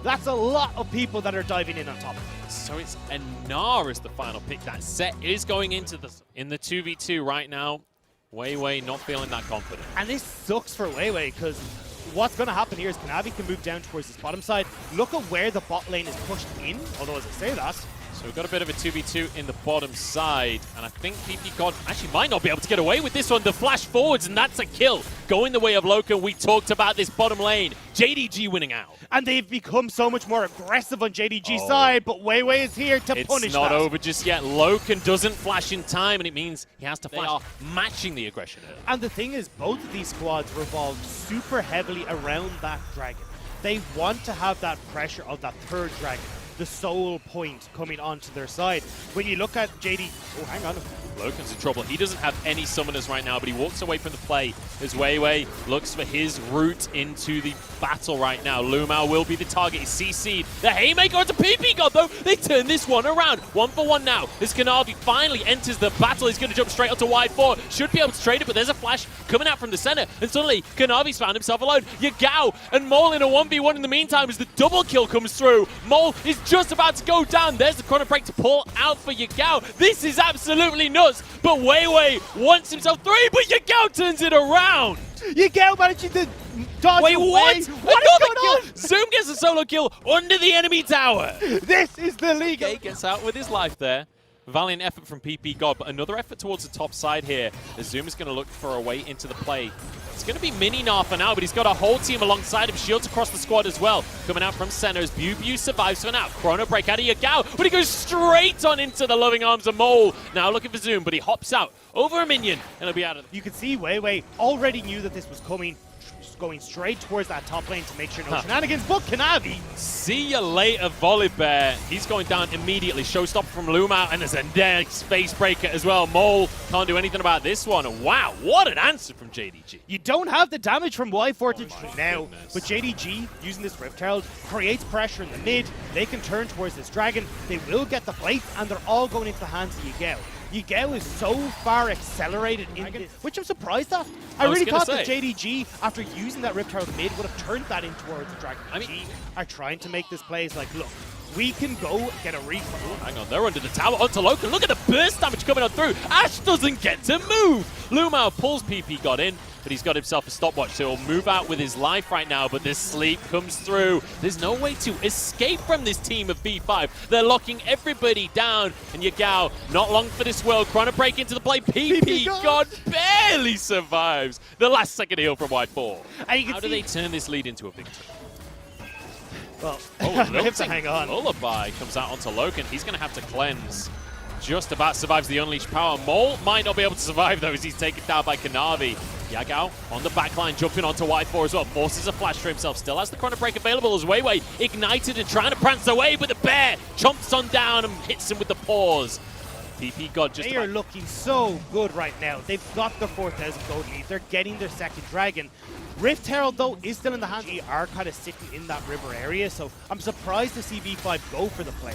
That's a lot of people that are diving in on top of it. So it's Anar as the final pick. That set is going into in the 2v2 right now. Weiwei not feeling that confident. And this sucks for Weiwei because what's going to happen here is Kanavi can move down towards this bottom side. Look at where the bot lane is pushed in, although as I say that. So we've got a bit of a 2v2 in the bottom side, and I think PP God actually might not be able to get away with this one. The flash forwards, and that's a kill. Going the way of Loken. We talked about this bottom lane. JDG winning out. And they've become so much more aggressive on JDG's side, but Weiwei is here to punish It's not that. over just yet. Loken doesn't flash in time, and it means he has to flash. They are matching the aggression early. And the thing is, both of these squads revolve super heavily around that dragon. They want to have that pressure of that third dragon, the soul point coming onto their side. When you look at JD, oh, hang on. Loken's in trouble. He doesn't have any summoners right now, but he walks away from the play as Weiwei looks for his route into the battle right now. Lumao will be the target. He's CC'd. The haymaker onto PP God, though. They turn this one around. 1-for-1 now as Kanavi finally enters the battle. He's going to jump straight onto wide 4. Should be able to trade it, but there's a flash coming out from the center. And suddenly, Kanavi's found himself alone. Yagao and Mole in a 1v1 in the meantime as the double kill comes through. Mole is just about to go down. There's the chrono break to pull out for Yagao. This is absolutely nuts. But Weiwei wants himself 3, but Yagao turns it around. Yagao managing to dodge Wait, away. what? What is Another going kill. on? Zoom gets a solo kill under the enemy tower. This is the league. Gay gets out with his life there. Valiant effort from PP God, but another effort towards the top side here. As Zoom is going to look for a way into the play. It's going to be Mini-Nar for now, but he's got a whole team alongside him. Shields across the squad as well. Coming out from center as Bew survives for now. Chrono break out of Yagao, but he goes straight on into the loving arms of Mole. Now looking for Zoom, but he hops out over a minion, and he'll be out of You can see Weiwei already knew that this was coming, going straight towards that top lane to make sure no shenanigans, but Kanavi. See you later, Volibear. He's going down immediately. Showstopper from Lumao, and there's a next face breaker as well. Mole can't do anything about this one. Wow, what an answer from JDG. You don't have the damage from Y4 now, goodness. but JDG, using this Rift Herald, creates pressure in the mid. They can turn towards this dragon. They will get the plate, and they're all going into the hands of Yagao. Yagao is so far accelerated in this, which I'm surprised at. I really thought that JDG, after using that Rift Herald mid, would have turned that in towards the dragon. I mean, are trying to make this play is like, look, we can go get a refund. Hang on, they're under the tower onto Loken. Look at the burst damage coming on through. Ash doesn't get to move. Lumao pulls PP God in, but he's got himself a stopwatch, so he'll move out with his life right now, but this sleep comes through. There's no way to escape from this team of B5. They're locking everybody down, and Yagao, not long for this world, trying to break into the play. PP God barely survives. The last second heal from Wide 4. How do they turn this lead into a victory? Well, they have to hang on. Lullaby comes out onto Loken. He's going to have to cleanse. Just about survives the Unleashed Power. Mole might not be able to survive, though, as he's taken down by Kanavi. Yagao on the backline, jumping onto wide 4 as well. Forces a flash for himself. Still has the chrono break available as Weiwei ignited and trying to prance away, but the bear chomps on down and hits him with the paws. PP God just... They are looking so good right now. They've got their 4,000 gold lead. They're getting their second dragon. Rift Herald, though, is still in the hands. They are kind of sitting in that river area, so I'm surprised to see V5 go for the play.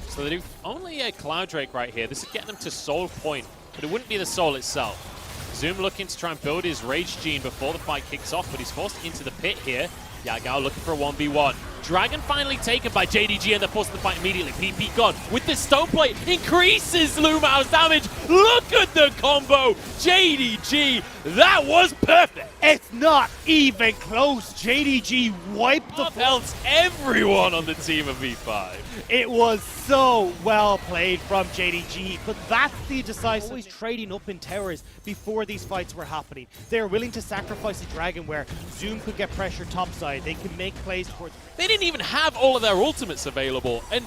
So they do only a Cloud Drake right here. This is getting them to Soul Point, but it wouldn't be the Soul itself. Zoom looking to try and build his Rage Gene before the fight kicks off, but he's forced into the pit here. Yagao looking for a 1v1. Dragon finally taken by JDG, and they're forced to fight immediately. PP God with the Stone Plate increases Lumao's damage. Look at the combo. JDG, that was perfect. It's not even close. JDG wiped the Else everyone on the team of V5. It was so well played from JDG, but that's the decisive. Always trading up in towers before these fights were happening. They're willing to sacrifice a dragon where Zoom could get pressure topside. They can make plays towards... They didn't even have all of their ultimates available, and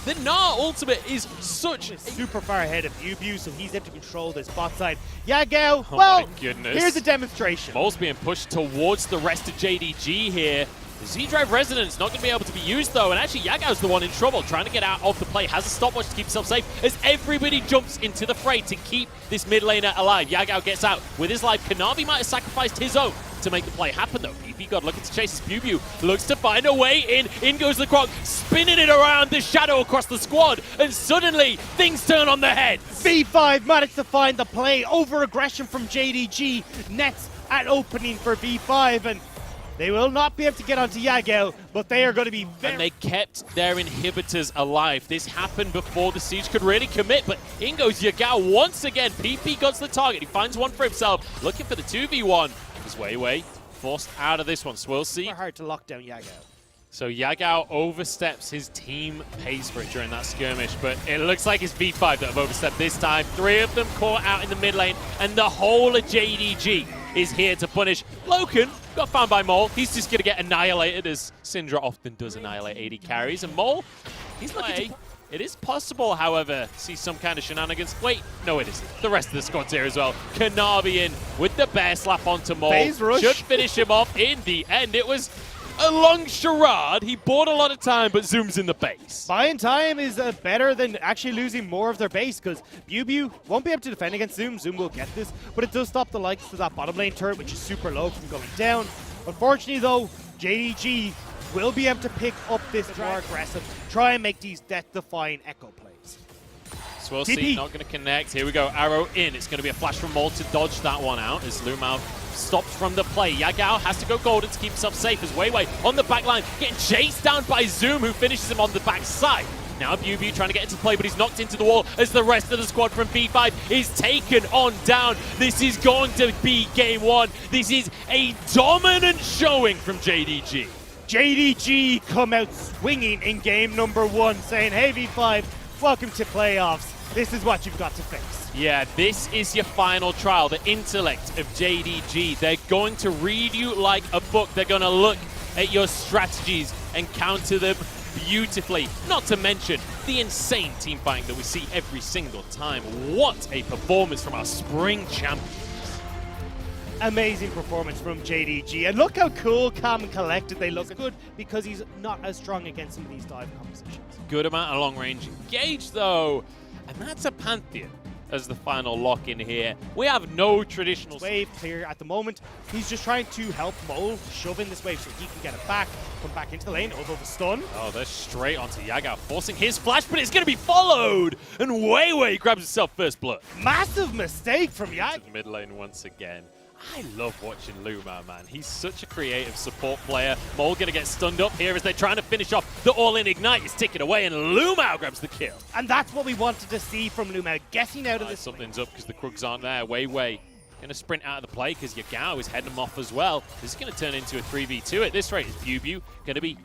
the Gnar ultimate is such... super far ahead of Bew, so he's able to control this bot side. Yagao, Oh well, my goodness. here's a demonstration. Mole's being pushed towards the rest of JDG here. The Z-Drive Resonance not going to be able to be used, though, and actually Yagao's the one in trouble, trying to get out of the play. Has a stopwatch to keep himself safe as everybody jumps into the fray to keep this mid laner alive. Yagao gets out with his life. Kanavi might have sacrificed his own to make the play happen, though. PP God looking to chase his Bew. Looks to find a way in. In goes the Croc, spinning it around the shadow across the squad, and suddenly things turn on their head. V5 managed to find the play. Over aggression from JDG. Nets at opening for V5, and They will not be able to get onto Yagao, but they are going to be very... And they kept their inhibitors alive. This happened before the siege could really commit, but in goes Yagao once again. PP got to the target. He finds one for himself, looking for the 2v1. He's way forced out of this one. So we'll see. Super hard to lock down Yagao. So Yagao oversteps. His team pays for it during that skirmish, but it looks like it's V5 that have overstepped this time. 3 of them caught out in the mid lane, and the whole of JDG is here to punish. Loken got found by Mole. He's just going to get annihilated, as Syndra often does annihilate AD carries. And Mole, he's looking to... It is possible, however, to see some kind of shenanigans. Wait, no it isn't. The rest of the squad's here as well. Kanavi in with the bear slap onto Mole. Should finish him off in the end. It was a long charade. He bought a lot of time, but Zoom's in the base. Buying time is better than actually losing more of their base, because BuBu won't be able to defend against Zoom. Zoom will get this, but it does stop the likes of that bottom lane turret, which is super low, from going down. Unfortunately, though, JDG will be able to pick up this more aggressive, try and make these death-defying echo plays. So we'll see, not going to connect. Here we go, arrow in. It's going to be a flash from Mole to dodge that one out as Lumao stops from the play. Yagao has to go golden to keep himself safe as Weiwei on the back line, getting chased down by Zoom, who finishes him on the back side. Now BuBu trying to get into play, but he's knocked into the wall as the rest of the squad from V5 is taken on down. This is going to be game 1. This is a dominant showing from JDG. JDG come out swinging in game number 1, saying, hey V5, welcome to playoffs. This is what you've got to face. Yeah, this is your final trial, the intellect of JDG. They're going to read you like a book. They're going to look at your strategies and counter them beautifully. Not to mention the insane team fighting that we see every single time. What a performance from our spring champions. Amazing performance from JDG. And look how cool, calm, and collected they look. Good because he's not as strong against some of these dive compositions. Good amount of long-range engage, though. And that's a Pantheon as the final lock in here. We have no traditional... Wave clear at the moment. He's just trying to help Mole shove in this wave so he can get it back, come back into the lane, although the stun. Oh, they're straight onto Yagao, forcing his flash, but it's going to be followed. And Weiwei grabs himself first blood. Massive mistake from Yagao. Mid lane once again. I love watching Lumao, man. He's such a creative support player. Mole going to get stunned up here as they're trying to finish off. The all-in ignite is ticking away, and Lumao grabs the kill. And that's what we wanted to see from Lumao, getting out of this. Something's up because the Krugs aren't there. Weiwei going to sprint out of the play because Yagao is heading him off as well. This is going to turn into a 3v2 at this rate. Is BuBu going to be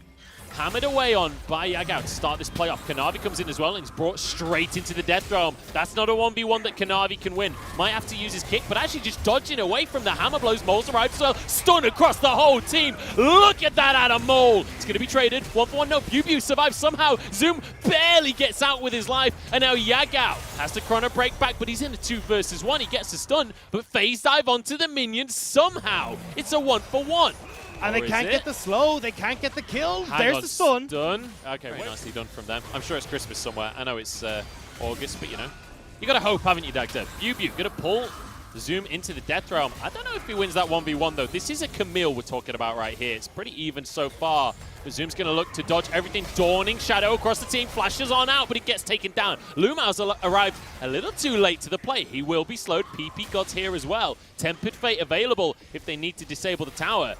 hammered away on by Yagao to start this playoff. Kanavi comes in as well and is brought straight into the Death Realm. That's not a 1v1 that Kanavi can win. Might have to use his kick, but actually just dodging away from the hammer blows. Mole's arrived as well. Stun across the whole team. Look at that out of Mole. It's going to be traded. 1-for-1. No, BuBu survives somehow. Zoom barely gets out with his life. And now Yagao has to chrono break back, but he's in a 2 versus 1. He gets a stun, but phase dive onto the minions somehow. It's a 1-for-1. And they can't get the slow, they can't get the kill. There's the stun. Done. Okay, very nicely done from them. I'm sure it's Christmas somewhere. I know it's August, but you know. You gotta hope, haven't you, Dagdev? BuBu gonna pull the Zoom into the Death Realm. I don't know if he wins that 1v1 though. This is a Camille we're talking about right here. It's pretty even so far. The Zoom's gonna look to dodge everything. Dawning Shadow across the team, flashes on out, but he gets taken down. Lumao's arrived a little too late to the play. He will be slowed. PP God's here as well. Tempered Fate available if they need to disable the tower.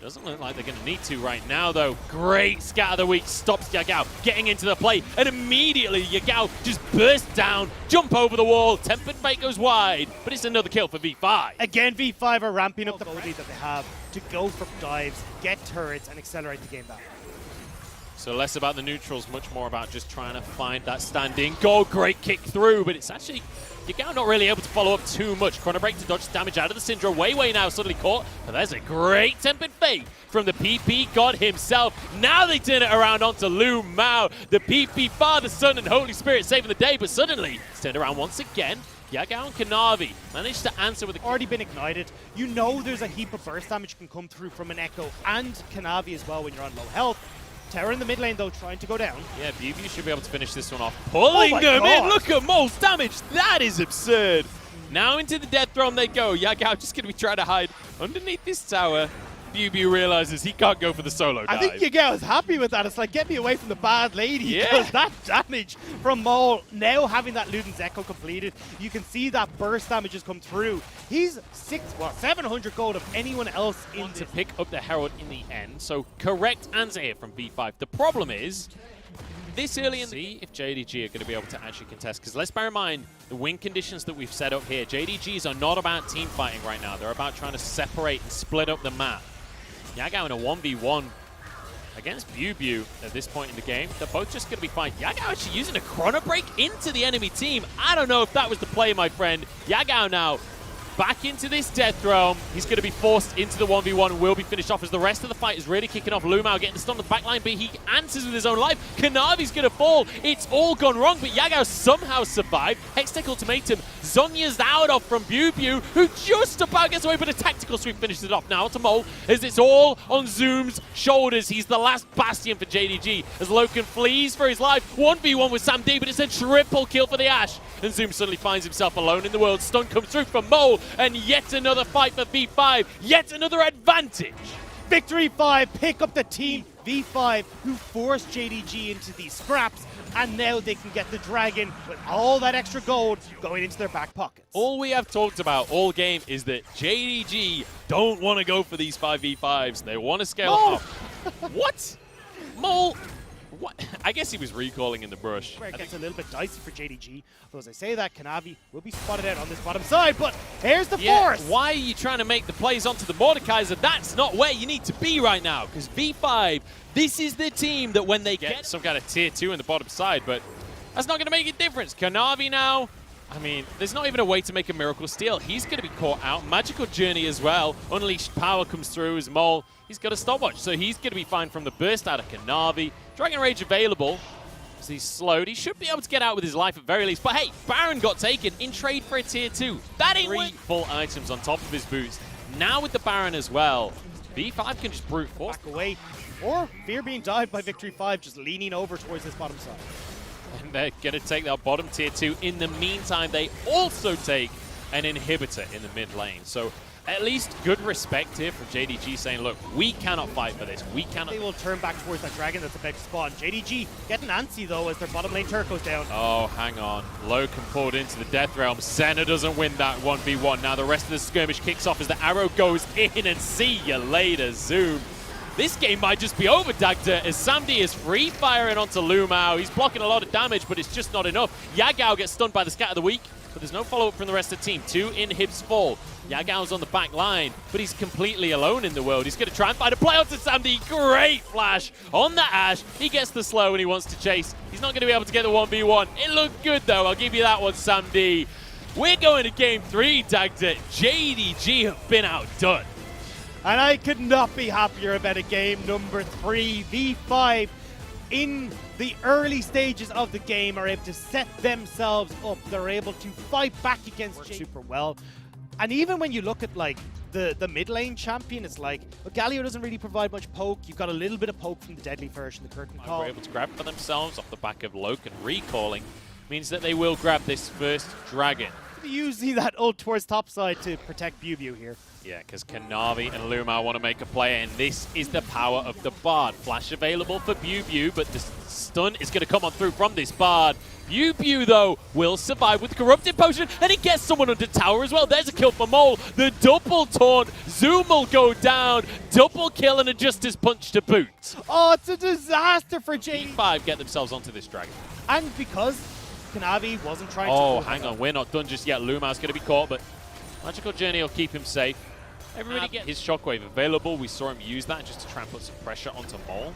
Doesn't look like they're going to need to right now, though. Great scat of the week stops Yagao getting into the play, and immediately Yagao just bursts down, jump over the wall. Tempered Fate goes wide, but it's another kill for V5. Again, V5 are ramping up the ability that they have to go for dives, get turrets, and accelerate the game back. So less about the neutrals, much more about just trying to find that standing goal. Great kick through, but it's actually Yagao not really able to follow up too much. Chrono break to dodge damage out of the Syndra. Weiwei now suddenly caught, but there's a great Tempered Fate from the PP God himself. Now they turn it around onto Lumao. The PP Father, Son, and Holy Spirit saving the day, but suddenly it's turned around once again. Yagao and Kanavi managed to answer with a... Already been ignited. You know there's a heap of burst damage can come through from an Echo and Kanavi as well when you're on low health. Terra in the mid lane, though, trying to go down. Yeah, BuBu should be able to finish this one off. Pulling him in! Look at Mole's damage! That is absurd! Now into the Death Realm they go. Yagao just going to be trying to hide underneath this tower. BuBu realizes he can't go for the solo dive. I think Yagao is happy with that. It's like, get me away from the bad lady. Because that damage from Mole, now having that Luden's Echo completed, you can see that burst damage has come through. He's 700 gold of anyone else in to pick up the Herald in the end. So correct answer here from V5. The problem is, this early in the see if JDG are going to be able to actually contest, because let's bear in mind the win conditions that we've set up here. JDGs are not about team fighting right now. They're about trying to separate and split up the map. Yagao in a 1v1 against BuBu at this point in the game. They're both just going to be fine. Yagao actually using a chrono break into the enemy team. I don't know if that was the play, my friend. Yagao now back into this death realm. He's going to be forced into the 1v1 and will be finished off as the rest of the fight is really kicking off. Lumao getting the stun on the backline, but he answers with his own life. Kanavi's going to fall. It's all gone wrong, but Yagao somehow survived. Hextech ultimatum. Zonya's out off from BuBu, who just about gets away, but a tactical sweep finishes it off now to Mole, as it's all on Zoom's shoulders. He's the last bastion for JDG, as Loken flees for his life. 1v1 with Sam D, but it's a triple kill for the Ash. And Zoom suddenly finds himself alone in the world. Stun comes through from Mole, and yet another fight for V5, yet another advantage. Victory 5 pick up the team. V5 who forced JDG into these scraps, and now they can get the Dragon with all that extra gold going into their back pockets. All we have talked about all game is that JDG don't want to go for these 5v5s. They want to scale up. What? Mole? What? I guess he was recalling in the brush. Where it gets a little bit dicey for JDG. Though as I say that, Kanavi will be spotted out on this bottom side, but here's the force! Why are you trying to make the plays onto the Mordekaiser? That's not where you need to be right now, because V5, this is the team that when they get some kind of tier 2 in the bottom side, but that's not going to make a difference. Kanavi now, I mean, there's not even a way to make a Miracle Steal. He's going to be caught out. Magical Journey as well. Unleashed Power comes through as Mole. He's got a stopwatch, so he's going to be fine from the burst out of Kanavi. Dragon Rage available, so he's slowed. He should be able to get out with his life at very least. But hey, Baron got taken in trade for a tier 2. That ain't 3 full items on top of his boots. Now with the Baron as well, V5 can just brute force. Back away, or fear being died by Victory 5, just leaning over towards this bottom side. And they're going to take that bottom tier 2. In the meantime, they also take an inhibitor in the mid lane. So at least good respect here from JDG saying, look, we cannot fight for this. We cannot. They will turn back towards that Dragon that's about to spawn. JDG getting antsy though as their bottom lane turret goes down. Oh, hang on. Loken pulled into the Death Realm. Senna doesn't win that 1v1. Now the rest of the skirmish kicks off as the arrow goes in, and see you later, Zoom. This game might just be over, Dagda, as Samdi is free firing onto Lumao. He's blocking a lot of damage, but it's just not enough. Yagao gets stunned by the Scat of the Week, but there's no follow-up from the rest of the team. 2 inhibs fall. Yagao's on the back line, but he's completely alone in the world. He's going to try and find a play onto Samdi. Great flash on the Ash. He gets the slow and he wants to chase. He's not going to be able to get the 1v1. It looked good, though. I'll give you that one, Samdi. We're going to game 3, Dagda. JDG have been outdone. And I could not be happier about a game number 3. V5 in the early stages of the game are able to set themselves up. They're able to fight back against super well. And even when you look at like the mid lane champion, it's like, well, Galio doesn't really provide much poke. You've got a little bit of poke from the Deadly version, the Curtain Call. We're able to grab for themselves off the back of Loken recalling. Means that they will grab this first Dragon. Using that ult towards topside to protect BuBu here. Yeah, because Kanavi and Lumao want to make a play, and this is the power of the Bard. Flash available for BuBu, but the stun is going to come on through from this Bard. BuBu, though, will survive with Corrupted Potion, and he gets someone under tower as well. There's a kill for Mole. The double taunt. Zoom will go down. Double kill and a Justice Punch to boot. Oh, it's a disaster for J5 get themselves onto this Dragon. And because Kanavi wasn't trying to... Oh, hang on. We're not done just yet. Lumao's going to be caught, but Magical Journey will keep him safe. Everybody get his Shockwave available. We saw him use that just to try and put some pressure onto Mole.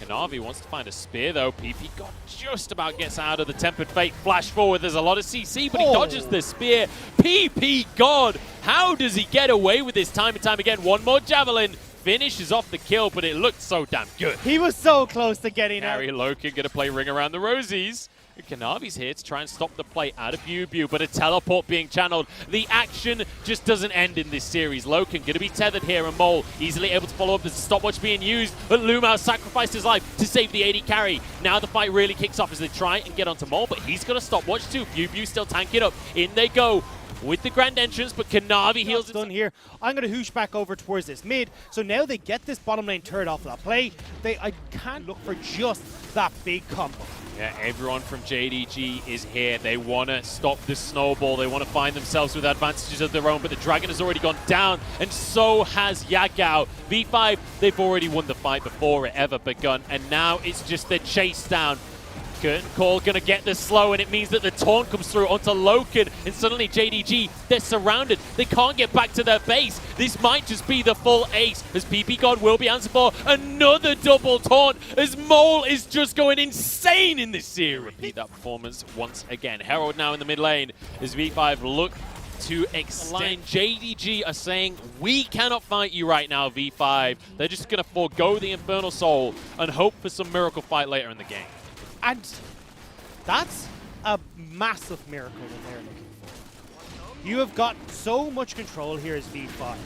Kanavi wants to find a spear, though. PP God just about gets out of the Tempered Fate. Flash forward. There's a lot of CC, but he dodges the spear. PP God, how does he get away with this time and time again? One more Javelin. Finishes off the kill, but it looked so damn good. He was so close to getting out. Harry Loken going to play Ring Around the Rosies. Kanavi's here to try and stop the play out of BuBu, but a teleport being channeled. The action just doesn't end in this series. Loken going to be tethered here, and Mole easily able to follow up. There's a stopwatch being used, but Lumao sacrificed his life to save the AD carry. Now the fight really kicks off as they try and get onto Mole, but he's got a stopwatch too. BuBu still tanking up. In they go. with the grand entrance, but Kanavi heals it. Done here. I'm going to hoosh back over towards this mid. So now they get this bottom lane turret off of that play. I can't look for just that big combo. Yeah, everyone from JDG is here. They want to stop the snowball. They want to find themselves with advantages of their own, but the Dragon has already gone down, and so has Yagao. V5, they've already won the fight before it ever begun, and now it's just the chase down. Curtain Call gonna get the slow, and it means that the taunt comes through onto Loken, and suddenly JDG, they're surrounded. They can't get back to their base. This might just be the full ace, as PP God will be answered for another double taunt, as Mole is just going insane in this series. Repeat that performance once again. Herald now in the mid lane, as V5 look to extend. JDG are saying, we cannot fight you right now, V5. They're just gonna forego the Infernal Soul and hope for some miracle fight later in the game. And that's a massive miracle that they're looking for. You have got so much control here as V5.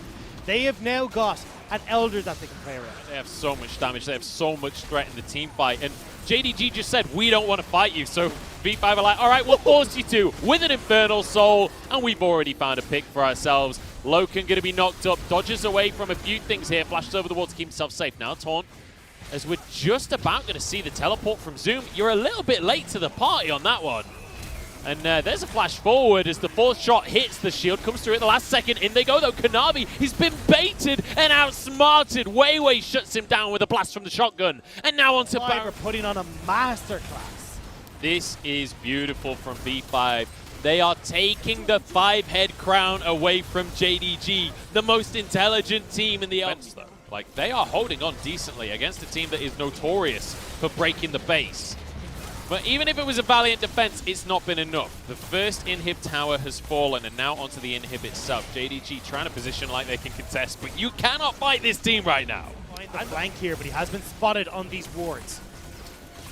They have now got an Elder that they can play around. They have so much damage. They have so much threat in the team fight. And JDG just said, we don't want to fight you. So V5 are like, all right, we'll force you to with an Infernal Soul. And we've already found a pick for ourselves. Loken going to be knocked up. Dodges away from a few things here. Flashes over the wall to keep himself safe. Now Taunt, as we're just about going to see the teleport from Zoom. You're a little bit late to the party on that one. And there's a flash forward as the fourth shot hits. The shield comes through at the last second. In they go, though. Kanavi, he's been baited and outsmarted. Weiwei shuts him down with a blast from the shotgun. And now onto Baron putting on a masterclass. This is beautiful from V5. They are taking the 5-head crown away from JDG, the most intelligent team in the offense, though. Like, they are holding on decently against a team that is notorious for breaking the base. But even if it was a valiant defense, it's not been enough. The first inhib tower has fallen, and now onto the inhib itself. JDG trying to position like they can contest, but you cannot fight this team right now. Find the flank here, but he has been spotted on these wards.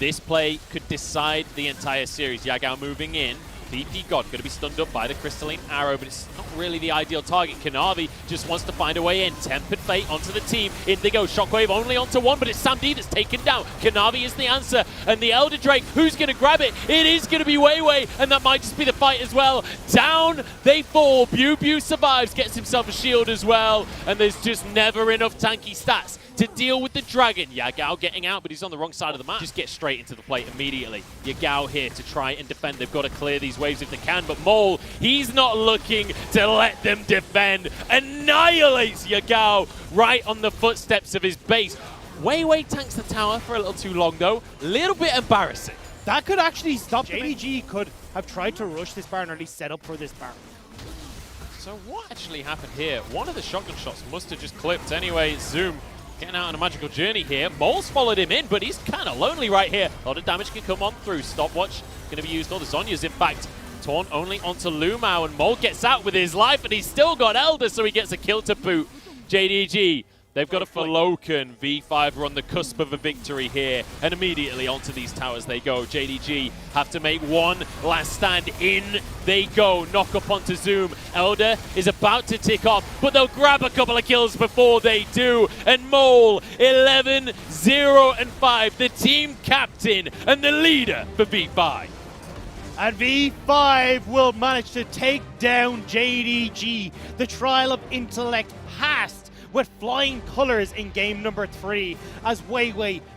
This play could decide the entire series. Yagao moving in. PP God going to be stunned up by the Crystalline Arrow, but it's not really the ideal target. Kanavi just wants to find a way in. Tempered Fate onto the team. In they go. Shockwave only onto one, but it's Sam D that's taken down. Kanavi is the answer. And the Elder Drake, who's going to grab it? It is going to be Weiwei, and that might just be the fight as well. Down they fall. Bew survives, gets himself a shield as well, and there's just never enough tanky stats to deal with the Dragon. Yagao getting out, but he's on the wrong side of the map. Just get straight into the plate immediately. Yagao here to try and defend. They've got to clear these waves if they can, but Mole, he's not looking to let them defend. Annihilates Yagao right on the footsteps of his base. Weiwei tanks the tower for a little too long, though. Little bit embarrassing. That could actually stop. JDG could have tried to rush this Baron, or at least set up for this Baron. So what actually happened here? One of the shotgun shots must have just clipped. Anyway, Zoom getting out on a magical journey here. Mole's followed him in, but he's kind of lonely right here. A lot of damage can come on through. Stopwatch going to be used. All the Zonya's, in fact, torn only onto Lumao, and Mole gets out with his life, and he's still got Elder, so he gets a kill to boot. JDG, they've got it for Loken. V5 are on the cusp of a victory here, and immediately onto these towers they go. JDG have to make one last stand. In they go. Knock up onto Zoom. Elder is about to tick off, but they'll grab a couple of kills before they do. And Mole, 11, 0, and 5, the team captain and the leader for V5. And V5 will manage to take down JDG. The trial of intellect passed with flying colors in game number 3 as Weiwei